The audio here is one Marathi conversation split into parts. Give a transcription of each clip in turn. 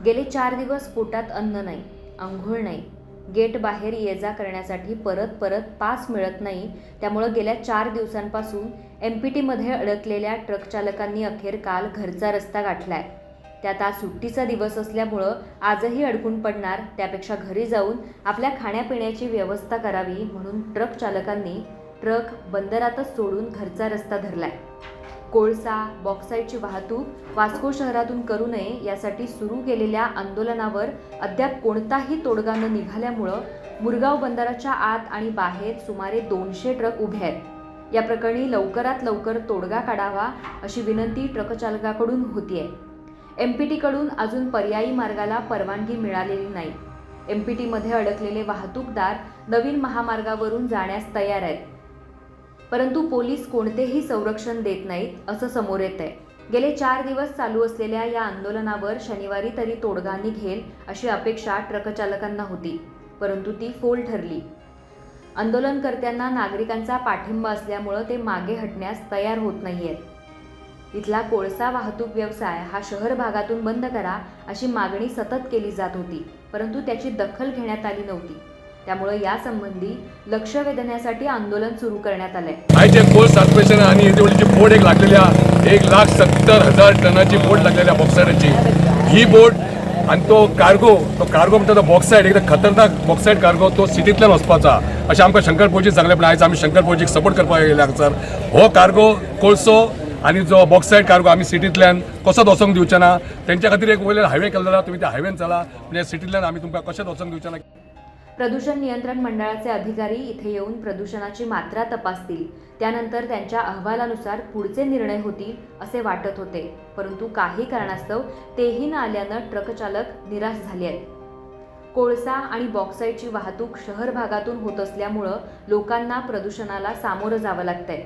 गेले 4 दिवस पोटात अन्न नाही, अंघोळ नाही, गेट बाहेर ये जा करण्यासाठी परत पास मिळत नाही। त्यामुळे गेल्या 4 दिवसांपासून एमपीटीमध्ये अडकलेल्या ट्रक चालकांनी अखेर काल घरचा रस्ता गाठलाय। त्यात आज सुट्टीचा दिवस असल्यामुळे आजही अडकून पडणार त्यापेक्षा घरी जाऊन आपल्या खाण्यापिण्याची व्यवस्था करावी म्हणून ट्रक चालकांनी ट्रक बंदरातच सोडून घरचा रस्ता धरलाय। कोळसा बॉक्साईटची वाहतूक वास्को शहरातून करू नये यासाठी सुरू केलेल्या आंदोलनावर अद्याप कोणताही तोडगा न निघाल्यामुळे मुरगाव बंदराच्या आत आणि बाहेर सुमारे 200 ट्रक उभे आहेत। या प्रकरणी लवकरात लवकर तोडगा काढावा अशी विनंती ट्रक चालकाकडून होतीये। एमपीटीकडून अजून पर्यायी मार्गाला परवानगी मिळालेली नाही। एमपीटीमध्ये अडकलेले वाहतूकदार नवीन महामार्गावरून जाण्यास तयार आहेत, परंतु पोलीस कोणतेही संरक्षण देत नाहीत असं समोर येत आहे। गेले 4 दिवस चालू असलेल्या या आंदोलनावर शनिवारी तरी तोडगा निघेल अशी अपेक्षा ट्रक चालकांना होती, परंतु ती फोल ठरली। आंदोलनकर्त्यांना नागरिकांचा पाठिंबा असल्यामुळे ते मागे हटण्यास तयार होत नाहीयेत। इथला कोळसा वाहतूक व्यवसाय हा शहर भागातून बंद करा अशी मागणी सतत केली जात होती, परंतु त्याची दखल घेण्यात आली नव्हती। त्यामुळे यासंबंधी लक्ष वेधण्यासाठी आंदोलन सुरू करण्यात आले। आयचे कोल कॉर्पोरेशन आणि येतेवळीची बोट एक लागलेल्या 1,70,000 टनाची बोट लागलेल्या बॉक्साईडची ही बोट आणि तो कार्गो म्हणतो तो बॉक्साईड एकदम खतरनाक बॉक्साईड कार्गो तो सिटींतल्यान वचपाचा अशें आमकां शंकर प्रोजेक्ट सांगले। पण आयज आमी शंकर प्रोजेक्ट सपोर्ट करपाक गेले सर। हो कार्गो कोळसो आणि जो बॉक्साईड कार्गो आमी सिटींतल्यान कसोच वचोंक दिवचे ना। तेंच्या खातीर एक वयले हायवे केल्लो जाल्यार तुमी त्या हायवेन चला, म्हणजे सिटींतल्यान आमी तुमकां कशेंच वचोंक दिवचे ना। प्रदूषण नियंत्रण मंडळाचे अधिकारी इथे येऊन प्रदूषणाची मात्रा तपासतील, त्यानंतर त्यांच्या अहवालानुसार पुढचे निर्णय होतील असे वाटत होते, परंतु काही कारणास्तव तेही न आल्यानं ट्रक चालक निराश झाले आहेत। कोळसा आणि बॉक्साईटची वाहतूक शहर भागातून होत असल्यामुळं लोकांना प्रदूषणाला सामोरं जावं लागतंय।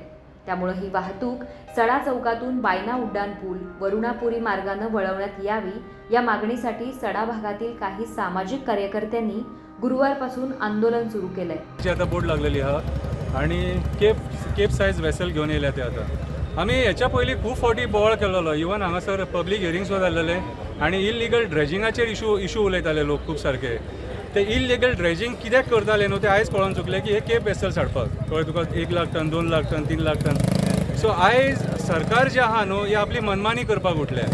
त्यामुळे ही वाहतूक सडा चौकातून बायना उड्डाणपूल वरुणापुरी मार्गानं वळवण्यात यावी या मागणीसाठी सडा भागातील काही सामाजिक कार्यकर्त्यांनी गुरुवारपासून आंदोलन सुरू केलंय। आता बोर्ड लागलेली आहा आणि केप सायज वेसल घेऊन येयल्या ते आता आम्ही याच्या पयलीं खूब फावटी बोवाळ केल्लो। इवन हांगासर पब्लीक हियरिंग सुद्दां जाल्लेले आणि इल्लिगल ड्रेजिंगाचेर इशू उलयताले लोक खूब सारके। ते इल्लिगल ड्रेजिंग कित्याक करताले न्हू ते आयज कळोन चुकले की हे केप वेसल हाडपाक कळ्ळें तुका 1 lakh ton 2 lakh ton 3 lakh ton. So आयज सरकार जे आहा न्हू ही आपली मनमानी करपाक उठल्या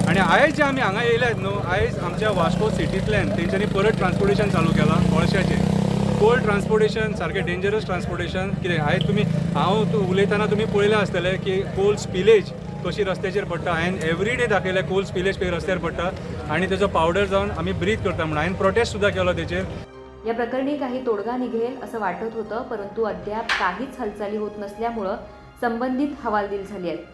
आणि आयज जे आमी हांगा येयल्यात न्हू आयज आमच्या वास्को सिटींतल्यान तेंच्यांनी परत ट्रान्सपोर्टेशन चालू केलां कोळशाचें। कोल्ड ट्रान्सपोर्टेशन सारकें डेंजरस ट्रान्सपोर्टेशन कितें आयज तुमी हांव उलयतना तुमी पळयलें आसतलें की कोल स्पिलेज कशी रस्त्याचेर पडटा। हांवें एवरी डे दाखयलें कोल स्पिलेज खंय रस्त्यार पडटा आणि तेजो पावडर जावन आमी ब्रीथ करता म्हणून हांवें प्रोटेस्ट सुद्दां केलो तेचेर। या प्रकरणी काही तोडगा निघेल असं वाटत होतं, परंतु अद्याप काहीच हालचाली होत नसल्यामुळं संबंधित हवालदिल झाली आहेत।